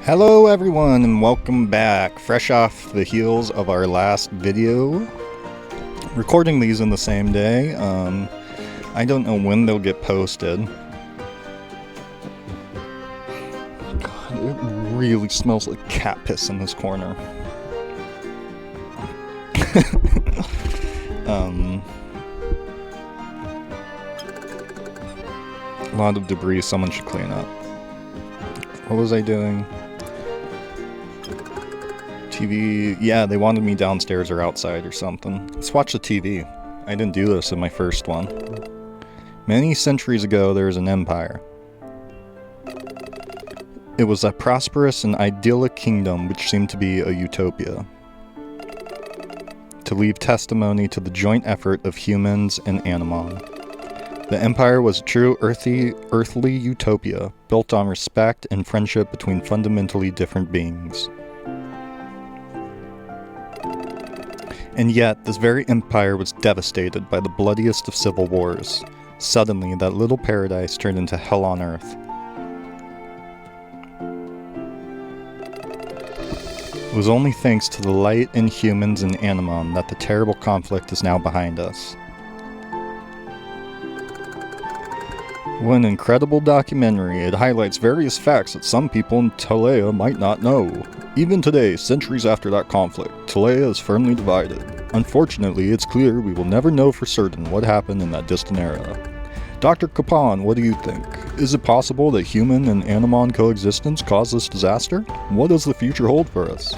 Hello everyone and welcome back, fresh off the heels of our last video. Recording these in the same day. I don't know when they'll get posted. God, it really smells like cat piss in this corner. A lot of debris someone should clean up. What was I doing? TV, yeah, they wanted me downstairs or outside or something. Let's watch the TV. I didn't do this in my first one. Many centuries ago, there was an empire. It was a prosperous and idyllic kingdom which seemed to be a utopia. To leave testimony to the joint effort of humans and Animon. The empire was a true earthly utopia, built on respect and friendship between fundamentally different beings. And yet, this very empire was devastated by the bloodiest of civil wars. Suddenly, that little paradise turned into hell on earth. It was only thanks to the light in humans and Animon that the terrible conflict is now behind us. What an incredible documentary. It highlights various facts that some people in Talea might not know. Even today, centuries after that conflict, Talea is firmly divided. Unfortunately, it's clear we will never know for certain what happened in that distant era. Dr. Capon, what do you think? Is it possible that human and Animon coexistence caused this disaster? What does the future hold for us?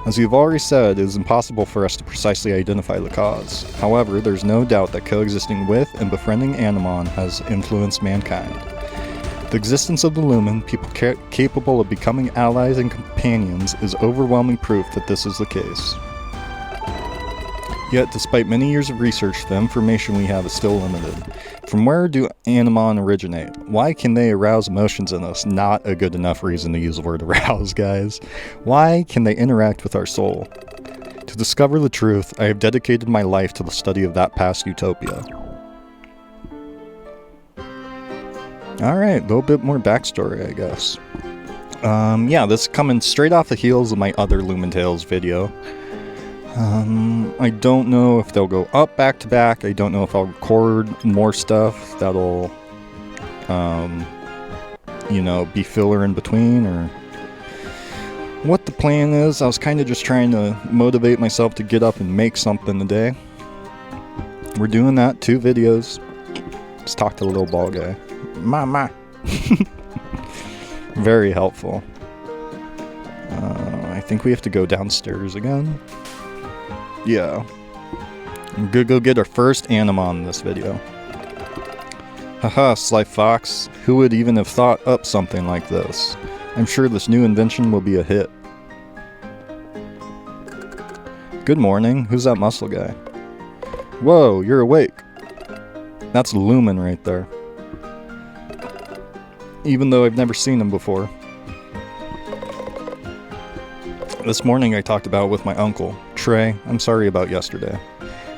As we've already said, it is impossible for us to precisely identify the cause. However, there's no doubt that coexisting with and befriending Animon has influenced mankind. The existence of the Lumen, people capable of becoming allies and companions, is overwhelming proof that this is the case. Yet, despite many years of research, the information we have is still limited. From where do Animon originate? Why can they arouse emotions in us? Not a good enough reason to use the word arouse, guys. Why can they interact with our soul? To discover the truth, I have dedicated my life to the study of that past utopia. Alright, a little bit more backstory, I guess. Yeah, this is coming straight off the heels of my other Lumentales video. I don't know if they'll go up back to back. I don't know if I'll record more stuff that'll, you know, be filler in between, or what the plan is. I was kind of just trying to motivate myself to get up and make something today. We're doing that, 2 videos. Let's talk to the little ball guy. Mama. Very helpful. I think we have to go downstairs again. Yeah. I'm gonna go get our first Animon in this video. Haha, Sly Fox. Who would even have thought up something like this? I'm sure this new invention will be a hit. Good morning. Who's that muscle guy? Whoa, you're awake. That's Lumen right there. Even though I've never seen him before. This morning I talked about it with my uncle. Trey, I'm sorry about yesterday.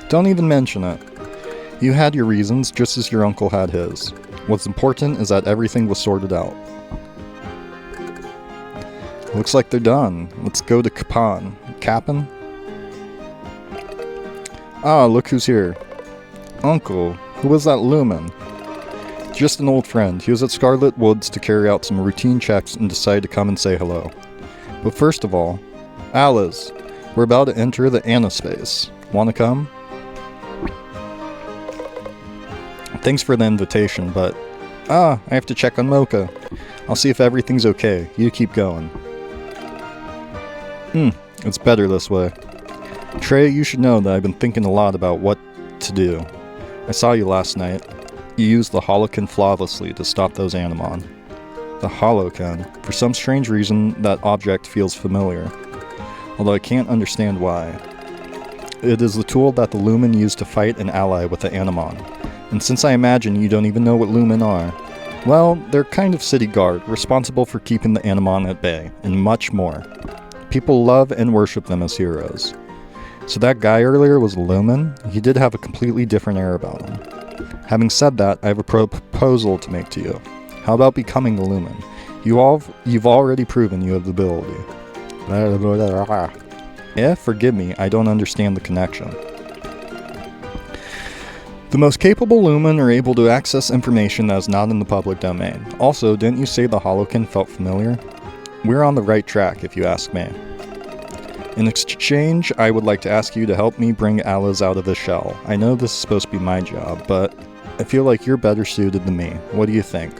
Don't even mention it. You had your reasons, just as your uncle had his. What's important is that everything was sorted out. Looks like they're done. Let's go to Capon. Capon? Ah, look who's here. Uncle, who was that Lumen? Just an old friend. He was at Scarlet Woods to carry out some routine checks and decided to come and say hello. But first of all, Alice, we're about to enter the Anaspace. Wanna come? Thanks for the invitation, but... I have to check on Mocha. I'll see if everything's okay. You keep going. It's better this way. Trey, you should know that I've been thinking a lot about what to do. I saw you last night. You used the Holocan flawlessly to stop those Animon. The Holocan. For some strange reason, that object feels familiar. Although I can't understand why. It is the tool that the Lumen used to fight and ally with the Animon. And since I imagine you don't even know what Lumen are, well, they're kind of city guard, responsible for keeping the Animon at bay, and much more. People love and worship them as heroes. So that guy earlier was a Lumen? He did have a completely different air about him. Having said that, I have a proposal to make to you. How about becoming a Lumen? You've already proven you have the ability. Forgive me, I don't understand the connection. The most capable Lumen are able to access information that is not in the public domain. Also, didn't you say the Holokin felt familiar? We're on the right track, if you ask me. In exchange, I would like to ask you to help me bring Alice out of the shell. I know this is supposed to be my job, but I feel like you're better suited than me. What do you think?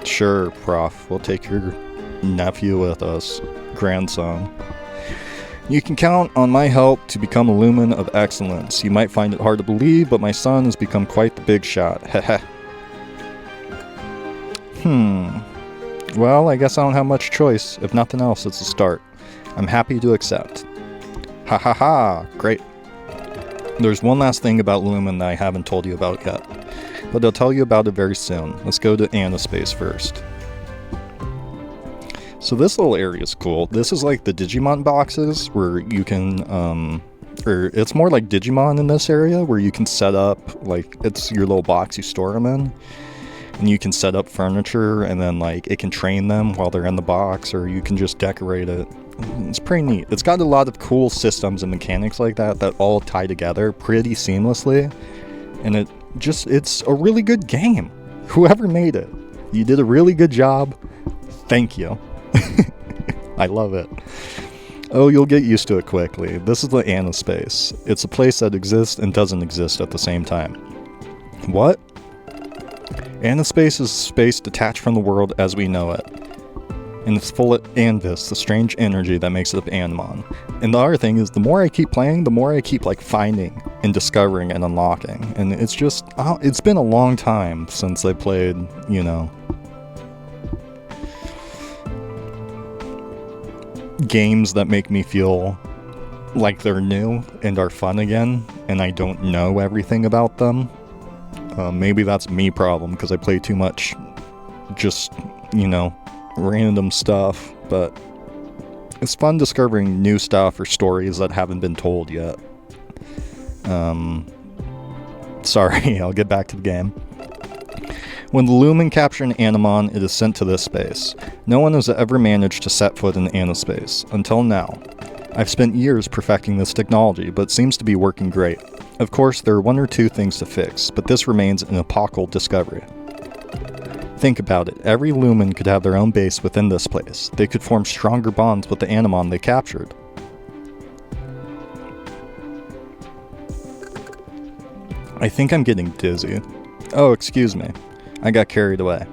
Sure, Prof. We'll take your nephew with us. Grandson. You can count on my help to become a Lumen of excellence. You might find it hard to believe, but my son has become quite the big shot. Heh. Well, I guess I don't have much choice. If nothing else, it's a start. I'm happy to accept. Ha ha ha! Great. There's one last thing about Lumen that I haven't told you about yet, but I'll tell you about it very soon. Let's go to Anispace first. So this little area is cool. This is like the Digimon boxes where you can, or it's more like Digimon in this area where you can set up, like, it's your little box you store them in. And you can set up furniture and then, like, it can train them while they're in the box, or you can just decorate it. It's pretty neat. It's got a lot of cool systems and mechanics like that all tie together pretty seamlessly. And it's a really good game. Whoever made it, you did a really good job. Thank you. I love it. Oh, you'll get used to it quickly. This is the Anispace. It's a place that exists and doesn't exist at the same time. What? Anispace is space detached from the world as we know it. And it's full of Anvis, the strange energy that makes it up Animon. And the other thing is, the more I keep playing, the more I keep, like, finding and discovering and unlocking. And it's just, it's been a long time since I played, you know, games that make me feel like they're new and are fun again, and I don't know everything about them. Maybe that's me problem, because I play too much just, you know, random stuff, but it's fun discovering new stuff or stories that haven't been told yet. Sorry, I'll get back to the game. When the Lumen capture an Animon, it is sent to this space. No one has ever managed to set foot in Anispace, until now. I've spent years perfecting this technology, but it seems to be working great. Of course, there are one or two things to fix, but this remains an epochal discovery. Think about it, every Lumen could have their own base within this place. They could form stronger bonds with the Animon they captured. I think I'm getting dizzy. Oh, excuse me. I got carried away.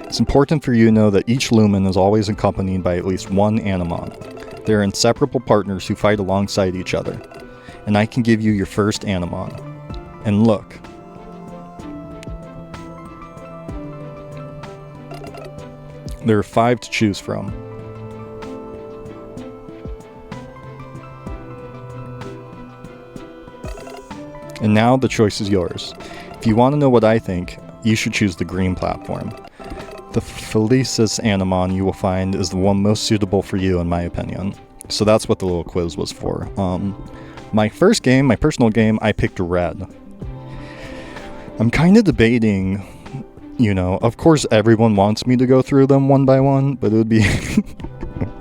It's important for you to know that each Lumen is always accompanied by at least one Animon. They are inseparable partners who fight alongside each other. And I can give you your first Animon. And look. There are 5 to choose from. And now the choice is yours. If you want to know what I think, you should choose the green platform. The Felicis Animon you will find is the one most suitable for you, in my opinion. So that's what the little quiz was for. My first game, my personal game, I picked red. I'm kind of debating, you know, of course everyone wants me to go through them one by one, but it would be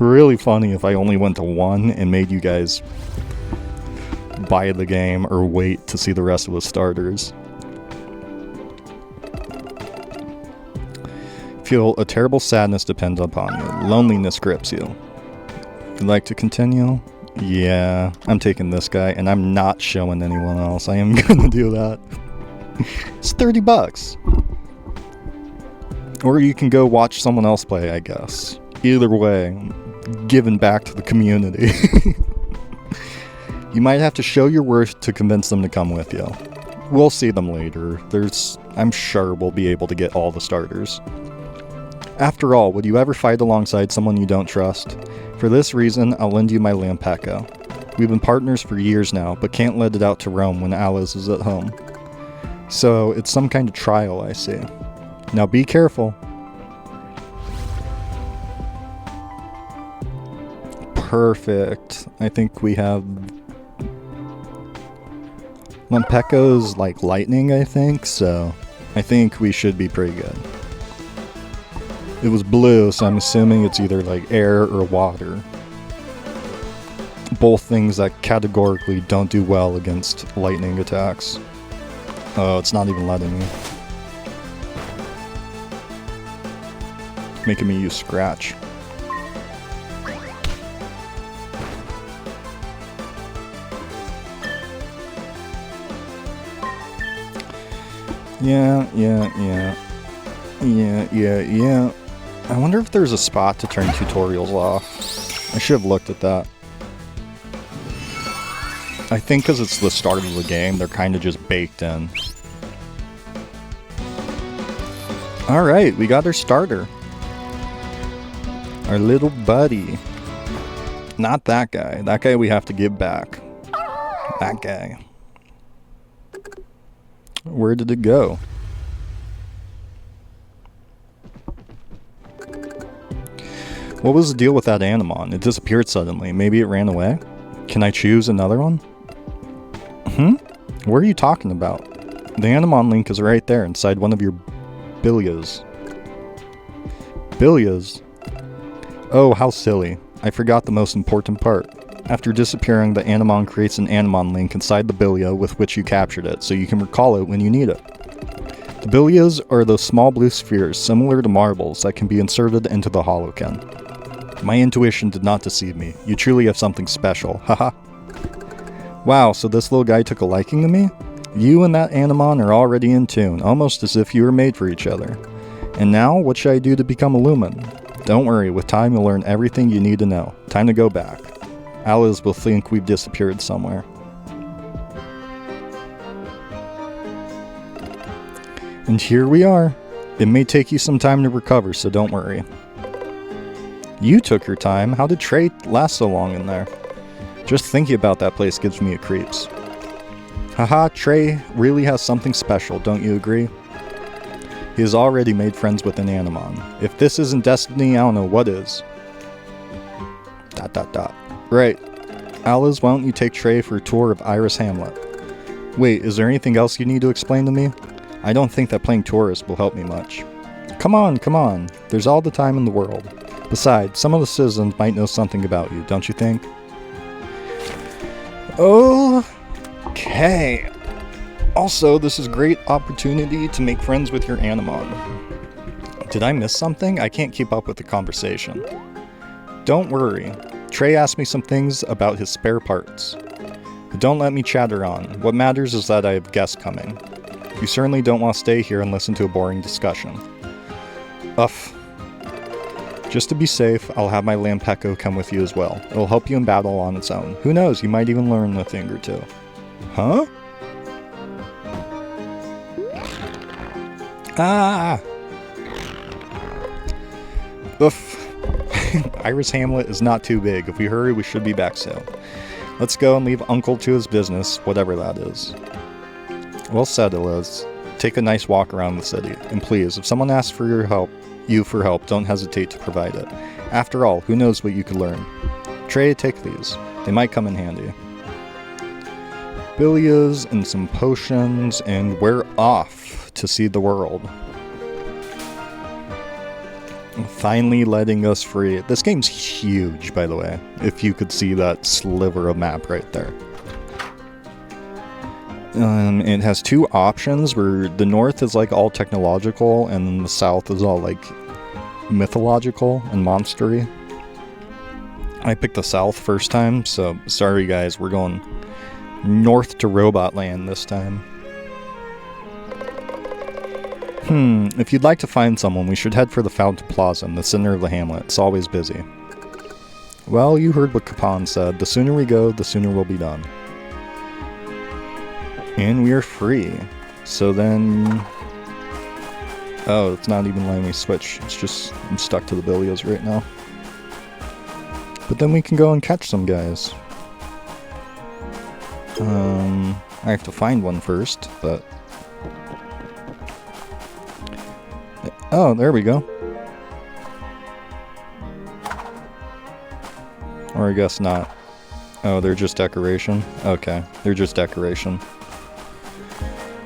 really funny if I only went to one and made you guys buy the game or wait to see the rest of the starters. Feel a terrible sadness depends upon you. Loneliness grips you. You'd like to continue? Yeah, I'm taking this guy, and I'm not showing anyone else. I am gonna do that. It's $30. Or you can go watch someone else play, I guess. Either way, giving back to the community. You might have to show your worth to convince them to come with you. We'll see them later. I'm sure we'll be able to get all the starters. After all, would you ever fight alongside someone you don't trust? For this reason, I'll lend you my Lampeco. We've been partners for years now, but can't let it out to roam when Alice is at home. So, it's some kind of trial, I see. Now be careful. Perfect. I think we have... Lampeco's like lightning, I think, so I think we should be pretty good. It was blue, so I'm assuming it's either like air or water. Both things that categorically don't do well against lightning attacks. Oh, it's not even letting me. Making me use Scratch. Yeah. I wonder if there's a spot to turn tutorials off. I should have looked at that. I think because it's the start of the game, they're kind of just baked in. Alright, we got our starter. Our little buddy. Not that guy. That guy we have to give back. That guy. Where did it go? What was the deal with that Animon? It disappeared suddenly. Maybe it ran away? Can I choose another one? What are you talking about? The Animon link is right there inside one of your Bilias. Bilias? Oh, how silly. I forgot the most important part. After disappearing, the Animon creates an Animon link inside the Bilia with which you captured it, so you can recall it when you need it. The Bilias are those small blue spheres, similar to marbles, that can be inserted into the Holoken. My intuition did not deceive me. You truly have something special, haha. Wow, so this little guy took a liking to me? You and that Animon are already in tune, almost as if you were made for each other. And now, what should I do to become a Lumen? Don't worry, with time you'll learn everything you need to know. Time to go back. Alice will think we've disappeared somewhere. And here we are. It may take you some time to recover, so don't worry. You took your time. How did Trey last so long in there? Just thinking about that place gives me a creeps. Haha, Trey really has something special, don't you agree? He has already made friends with an Animon. If this isn't destiny, I don't know what is. ... Right. Alice, why don't you take Trey for a tour of Iris Hamlet? Wait, is there anything else you need to explain to me? I don't think that playing tourist will help me much. Come on. There's all the time in the world. Besides, some of the citizens might know something about you, don't you think? Okay. Also, this is a great opportunity to make friends with your Animon. Did I miss something? I can't keep up with the conversation. Don't worry. Trey asked me some things about his spare parts. But don't let me chatter on. What matters is that I have guests coming. You certainly don't want to stay here and listen to a boring discussion. Uff. Just to be safe, I'll have my Lampeco come with you as well. It'll help you in battle on its own. Who knows, you might even learn a thing or two. Huh? Ah! Oof. Iris Hamlet is not too big. If we hurry, we should be back soon. Let's go and leave Uncle to his business, whatever that is. Well said, Eliz. Take a nice walk around the city. And please, if someone asks for you for help, don't hesitate to provide it. After all, who knows what you could learn. Trey, take these. They might come in handy. Bilias and some potions, and we're off to see the world. Finally letting us free. This game's huge, by the way, if you could see that sliver of map right there. It has two options where the north is like all technological and the south is all like mythological and monstery. I picked the south first time, so sorry guys, we're going north to Robot Land this time. If you'd like to find someone, we should head for the Fountain Plaza in the center of the hamlet. It's always busy. Well, you heard what Kapan said. The sooner we go, the sooner we'll be done. And we are free. So then... Oh, it's not even letting me switch. It's just, I'm stuck to the Bilias right now. But then we can go and catch some guys. I have to find one first, but... Oh, there we go. Or I guess not. Oh, they're just decoration? Okay, they're just decoration.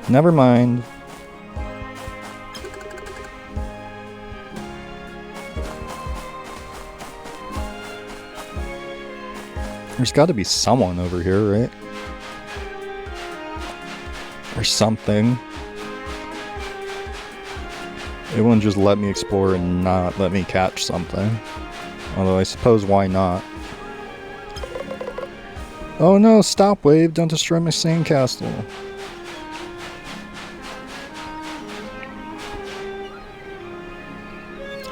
Never mind. There's got to be someone over here, right? Or something. It wouldn't just let me explore and not let me catch something. Although I suppose why not? Oh no, stop wave, don't destroy my sandcastle.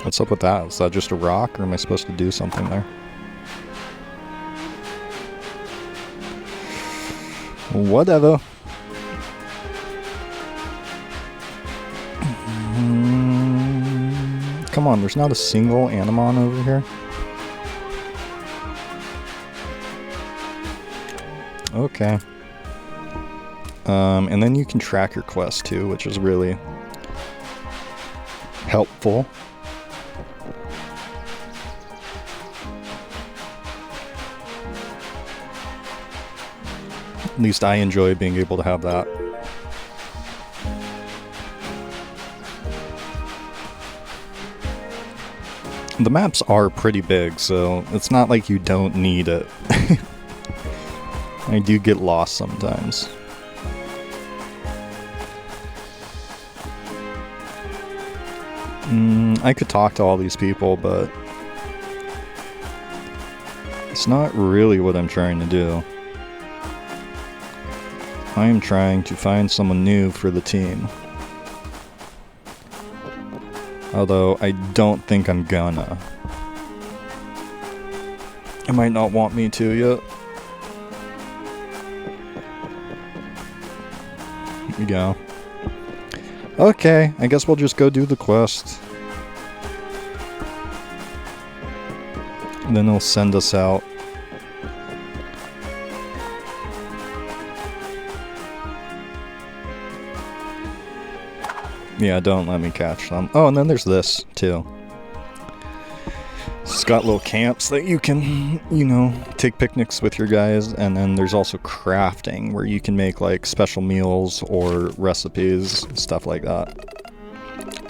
What's up with that? Is that just a rock or am I supposed to do something there? Whatever. Come on, there's not a single Animon over here. Okay. And then you can track your quest too, which is really helpful. At least I enjoy being able to have that. The maps are pretty big, so it's not like you don't need it. I do get lost sometimes. I could talk to all these people, but it's not really what I'm trying to do. I am trying to find someone new for the team. Although, I don't think I'm gonna. I might not want me to yet. Here we go. Okay, I guess we'll just go do the quest. And then it'll send us out. Yeah, don't let me catch them. Oh, and then there's this, too. It's got little camps that you can, you know, take picnics with your guys. And then there's also crafting, where you can make, like, special meals or recipes, stuff like that.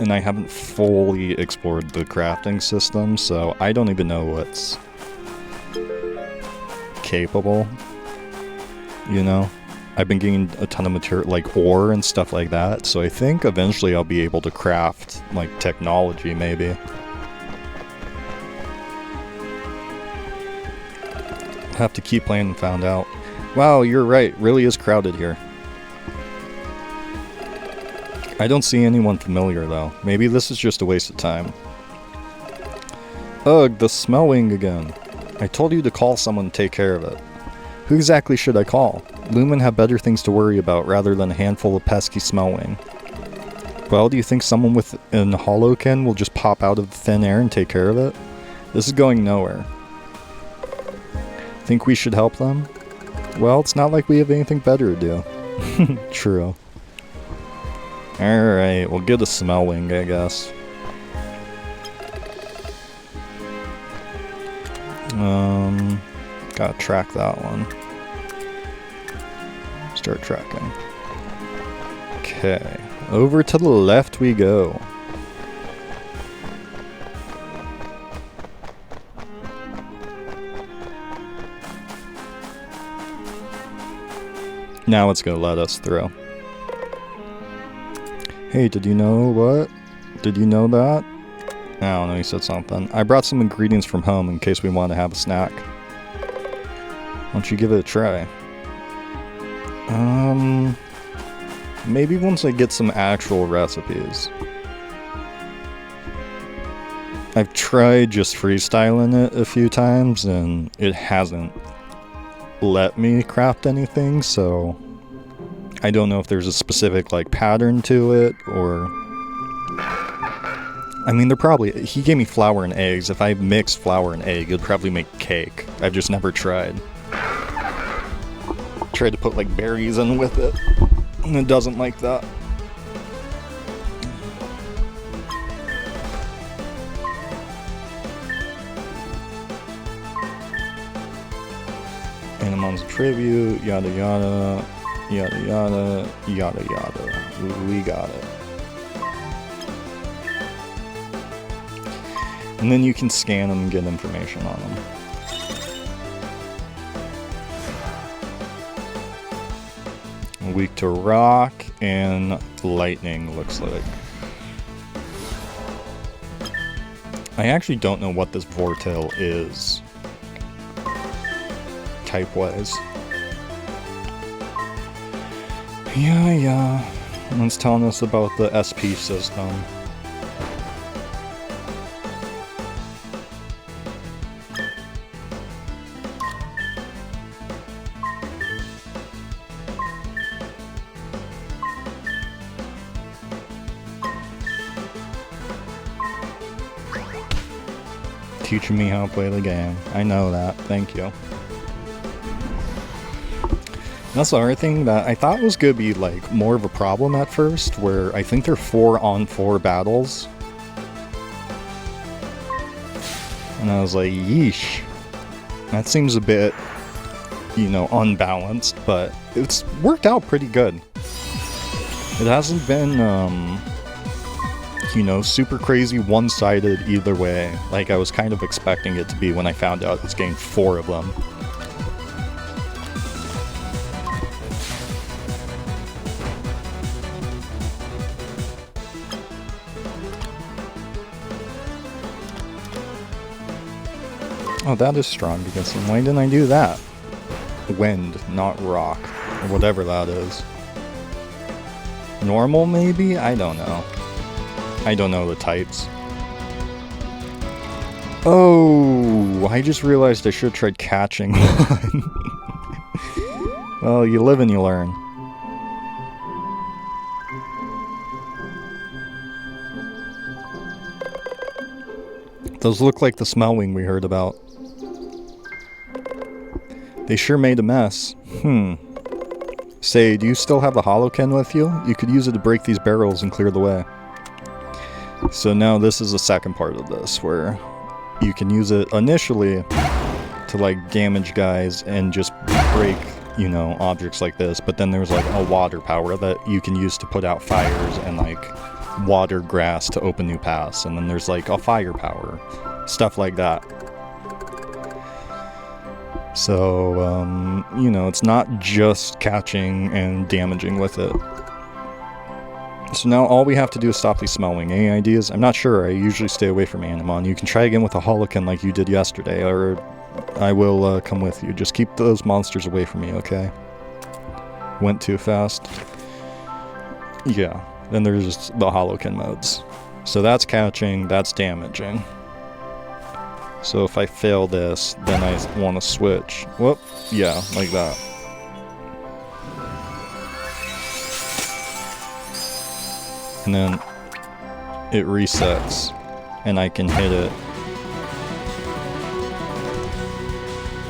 And I haven't fully explored the crafting system, so I don't even know what's capable, you know? I've been getting a ton of material, like ore and stuff like that, so I think eventually I'll be able to craft, like, technology, maybe. Have to keep playing and find out. Wow, you're right, really is crowded here. I don't see anyone familiar, though. Maybe this is just a waste of time. Ugh, the Smellwing again. I told you to call someone to take care of it. Who exactly should I call? Lumen have better things to worry about rather than a handful of pesky Smellwing. Well, do you think someone with an Holokin will just pop out of thin air and take care of it? This is going nowhere. Think we should help them? Well, it's not like we have anything better to do. True. Alright, we'll get a Smellwing, I guess. Gotta track that one. Start tracking. Okay, over to the left we go. Now it's gonna let us through. Hey, did you know what? Did you know that? I don't know, he said something. I brought some ingredients from home in case we want to have a snack. Why don't you give it a try? Maybe once I get some actual recipes. I've tried just freestyling it a few times and it hasn't let me craft anything, so I don't know if there's a specific, like, pattern to it, or... I mean, he gave me flour and eggs. If I mixed flour and egg, it'd probably make cake. I've just never tried. Tried to put, like, berries in with it, and it doesn't like that. Animon's tribute, yada yada, yada yada, yada yada. We got it. And then you can scan them and get information on them. Weak to rock and lightning, looks like. I actually don't know what this Vortail is, type-wise. Yeah. It's telling us about the SP system. Teaching me how to play the game. I know that. Thank you. That's the other thing that I thought was gonna be like more of a problem at first, where I think they're 4-on-4 battles. And I was like, yeesh. That seems a bit, you know, unbalanced, but it's worked out pretty good. It hasn't been, you know, super crazy one-sided either way, like I was kind of expecting it to be when I found out it's getting 4 of them. Oh, that is strong because why didn't I do that? Wind, not rock, or whatever that is. Normal, maybe? I don't know. I don't know the types. Oh, I just realized I should have tried catching one. Well, you live and you learn. Those look like the Smellwing we heard about. They sure made a mess. Say, do you still have the Holokin with you? You could use it to break these barrels and clear the way. So now this is the second part of this, where you can use it initially to like damage guys and just break, you know, objects like this, but then there's like a water power that you can use to put out fires and like water grass to open new paths, and then there's like a fire power, stuff like that. So, you know, it's not just catching and damaging with it. So now all we have to do is stop these Smellwing. Any ideas? I'm not sure. I usually stay away from Animon. You can try again with a Holokin like you did yesterday, or I will come with you. Just keep those monsters away from me, okay? Went too fast. Yeah. Then there's the Holokin modes. So that's catching, that's damaging. So if I fail this, then I want to switch. Whoop, yeah, like that. And then it resets, and I can hit it.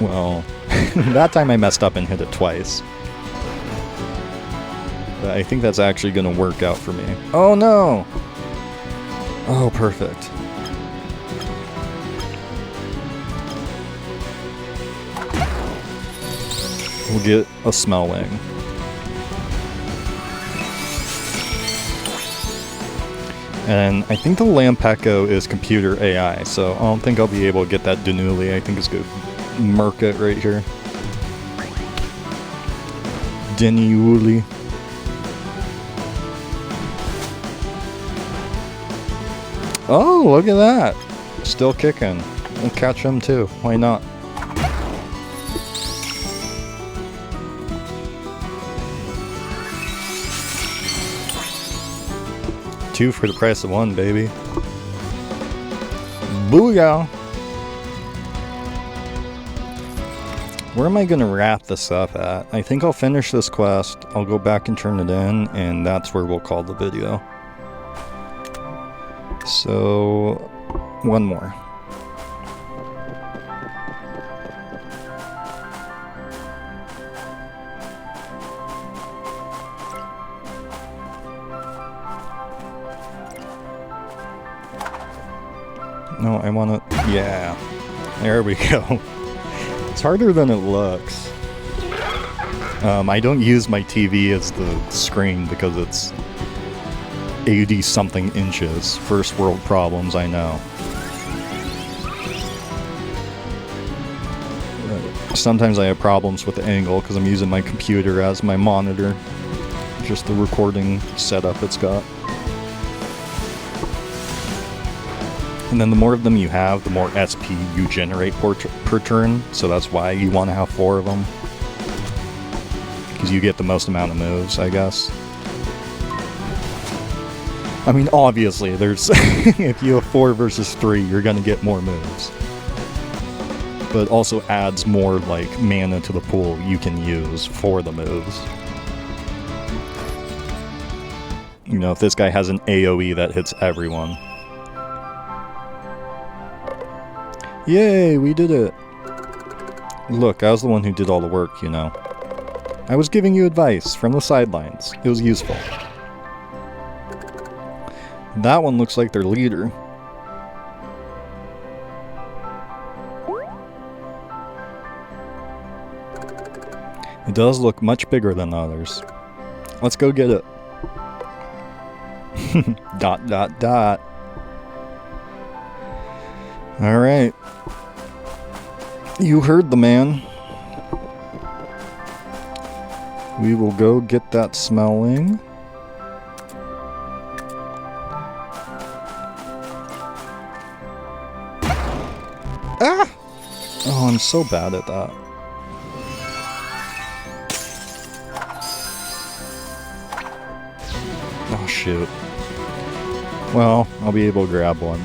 Well, that time I messed up and hit it twice. But I think that's actually going to work out for me. Oh no! Oh, perfect. We'll get a Smellwing. And I think the Lampeco is computer AI, so I don't think I'll be able to get that Danuli. I think it's good. Murk it right here. Deniuli. Oh, look at that! Still kicking. We'll catch him too. Why not? Two for the price of one, baby. Booyah! Where am I gonna wrap this up at? I think I'll finish this quest, I'll go back and turn it in, and that's where we'll call the video. So, one more. No, I wanna... yeah. There we go. It's harder than it looks. I don't use my TV as the screen because it's 80-something inches. First world problems, I know. Sometimes I have problems with the angle because I'm using my computer as my monitor. Just the recording setup it's got. And then the more of them you have, the more SP you generate per turn, so that's why you want to have 4 of them. Because you get the most amount of moves, I guess. I mean, obviously, there's if you have 4 versus 3, you're gonna get more moves. But also adds more, like, mana to the pool you can use for the moves. You know, if this guy has an AoE that hits everyone. Yay, we did it! Look, I was the one who did all the work, you know. I was giving you advice from the sidelines. It was useful. That one looks like their leader. It does look much bigger than the others. Let's go get it. Dot dot dot. Alright. You heard the man. We will go get that smelling. Ah! Oh, I'm so bad at that. Oh, shoot. Well, I'll be able to grab one.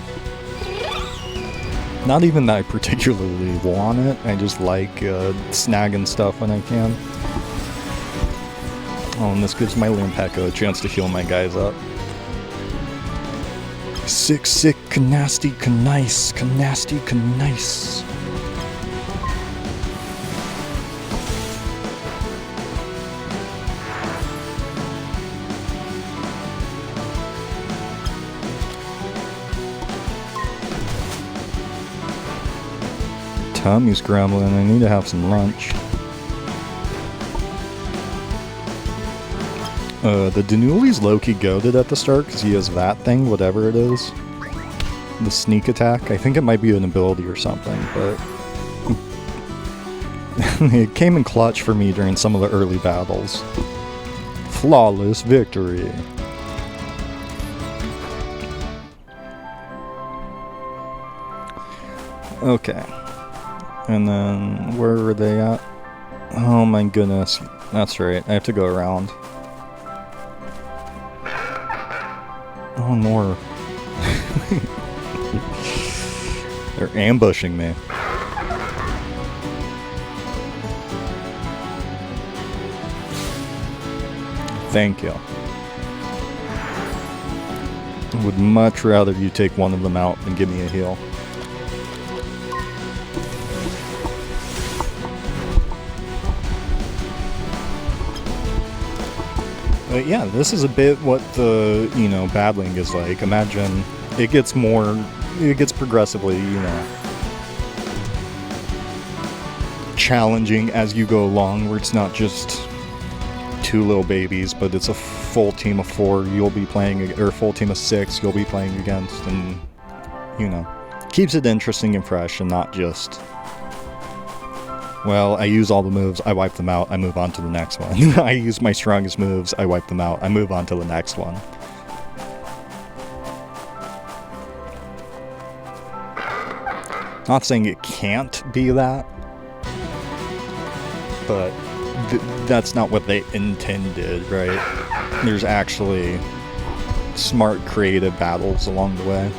Not even that I particularly want it, I just like snagging stuff when I can. Oh, and this gives my Lumentale a chance to heal my guys up. Sick, sick, nasty, nice, nasty, nice. Tummy's grumbling, I need to have some lunch. The Danuli's low-key goated at the start because he has that thing, whatever it is. The sneak attack. I think it might be an ability or something, but... it came in clutch for me during some of the early battles. Flawless victory. Okay. And then, where were they at? Oh my goodness. That's right, I have to go around. Oh, more. They're ambushing me. Thank you. I would much rather you take one of them out than give me a heal. But yeah, this is a bit what the, you know, battling is like. Imagine it gets progressively, you know, challenging as you go along, where it's not just 2 little babies, but it's a full team of 4 you'll be playing, or full team of 6 you'll be playing against, and, you know, keeps it interesting and fresh, and not just, well, I use all the moves, I wipe them out, I move on to the next one. I use my strongest moves, I wipe them out, I move on to the next one. Not saying it can't be that, but that's not what they intended, right? There's actually smart, creative battles along the way.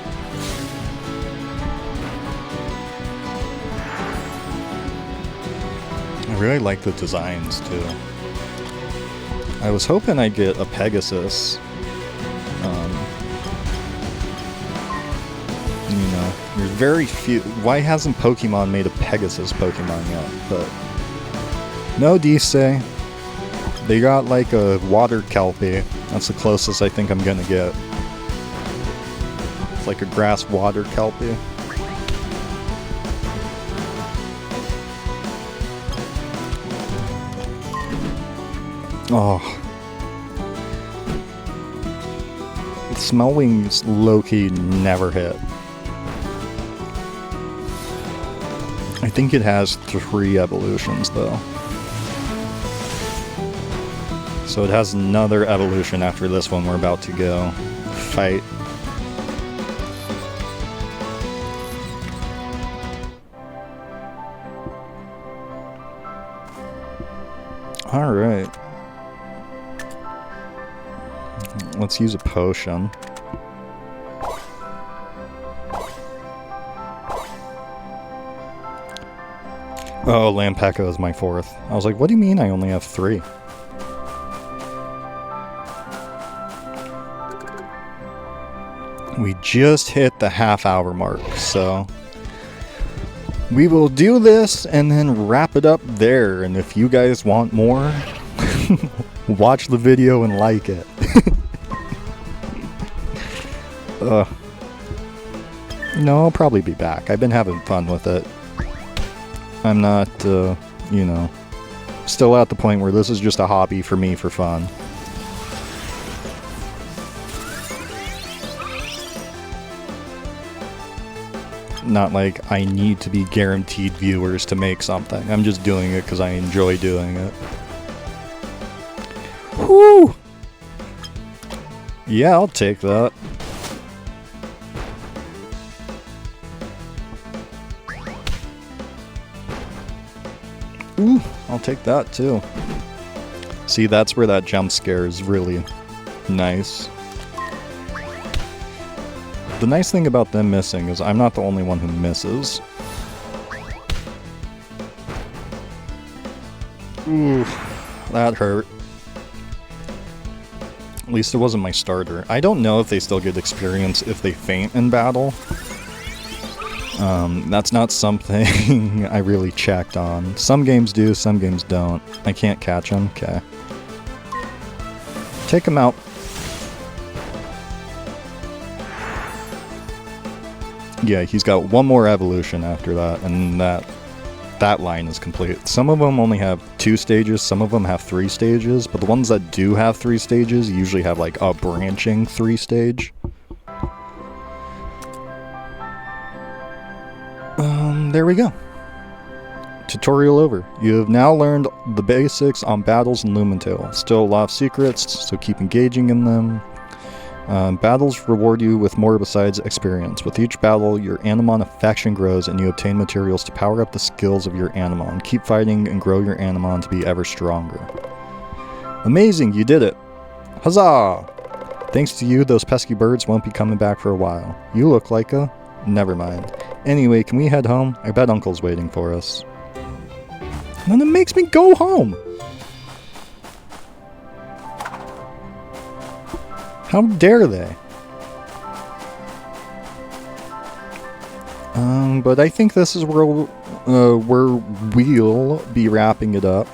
I really like the designs, too. I was hoping I'd get a Pegasus. You know, there's very few... Why hasn't Pokemon made a Pegasus Pokemon yet? But... No, Dice. They got, like, a water Kelpie. That's the closest I think I'm gonna get. It's like a grass water Kelpie. Oh. Smell Wings low-key never hit. I think it has 3 evolutions, though. So it has another evolution after this one we're about to go fight. Alright. Let's use a potion. Oh, Lampeka is my 4th. I was like, what do you mean I only have 3? We just hit the half-hour mark, so we will do this and then wrap it up there. And if you guys want more, watch the video and like it. No, I'll probably be back. I've been having fun with it. I'm not, you know, still at the point where this is just a hobby for me for fun. Not like I need to be guaranteed viewers to make something. I'm just doing it because I enjoy doing it. Whew! Yeah, I'll take that. Ooh, I'll take that too. See, that's where that jump scare is really nice. The nice thing about them missing is I'm not the only one who misses. Ooh, that hurt. At least it wasn't my starter. I don't know if they still get experience if they faint in battle. That's not something I really checked on. Some games do, some games don't. I can't catch them. Okay. Take him out. Yeah, he's got one more evolution after that, and that line is complete. Some of them only have 2 stages, some of them have 3 stages, but the ones that do have 3 stages usually have like a branching 3 stage. There we go. Tutorial over. You have now learned the basics on battles in Lumentale. Still a lot of secrets, so keep engaging in them. Battles reward you with more besides experience. With each battle, your Animon affection grows and you obtain materials to power up the skills of your Animon. Keep fighting and grow your Animon to be ever stronger. Amazing, you did it! Huzzah! Thanks to you, those pesky birds won't be coming back for a while. You look like a... Never mind. Anyway, can we head home? I bet Uncle's waiting for us. And then it makes me go home! How dare they? But I think this is where we'll be wrapping it up.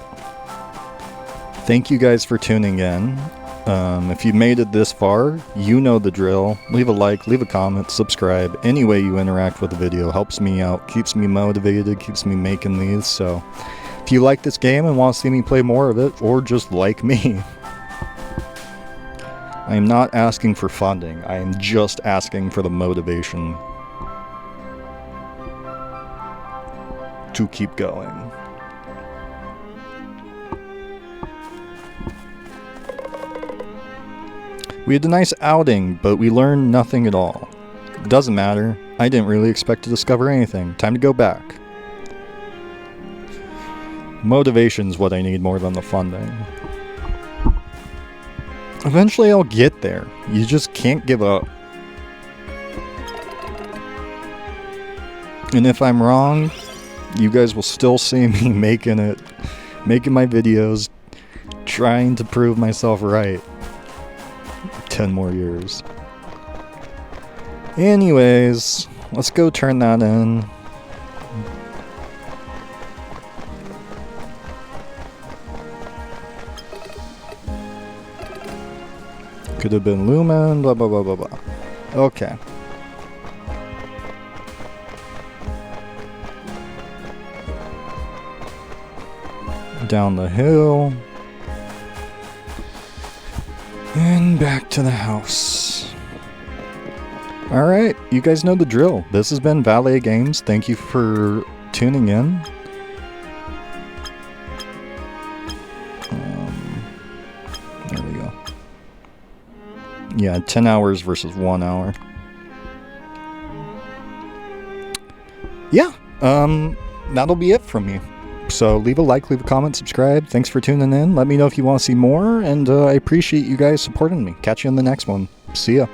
Thank you guys for tuning in. If you made it this far, you know the drill. Leave a like, leave a comment, subscribe. Any way you interact with the video helps me out, keeps me motivated, keeps me making these. So if you like this game and want to see me play more of it, or just like me, I am not asking for funding. I am just asking for the motivation to keep going. We had a nice outing, but we learned nothing at all. It doesn't matter. I didn't really expect to discover anything. Time to go back. Motivation's what I need more than the funding. Eventually I'll get there. You just can't give up. And if I'm wrong, you guys will still see me making my videos, trying to prove myself right. 10 more years. Anyways, let's go turn that in. Could have been Lumen, blah blah blah blah blah. Okay. Down the hill. And back to the house. Alright, you guys know the drill. This has been Valet Games. Thank you for tuning in. There we go. Yeah, 10 hours versus 1 hour. Yeah, that'll be it from me. So leave a like, leave a comment, subscribe. Thanks for tuning in. Let me know if you want to see more, and I appreciate you guys supporting me. Catch you in the next one. See ya.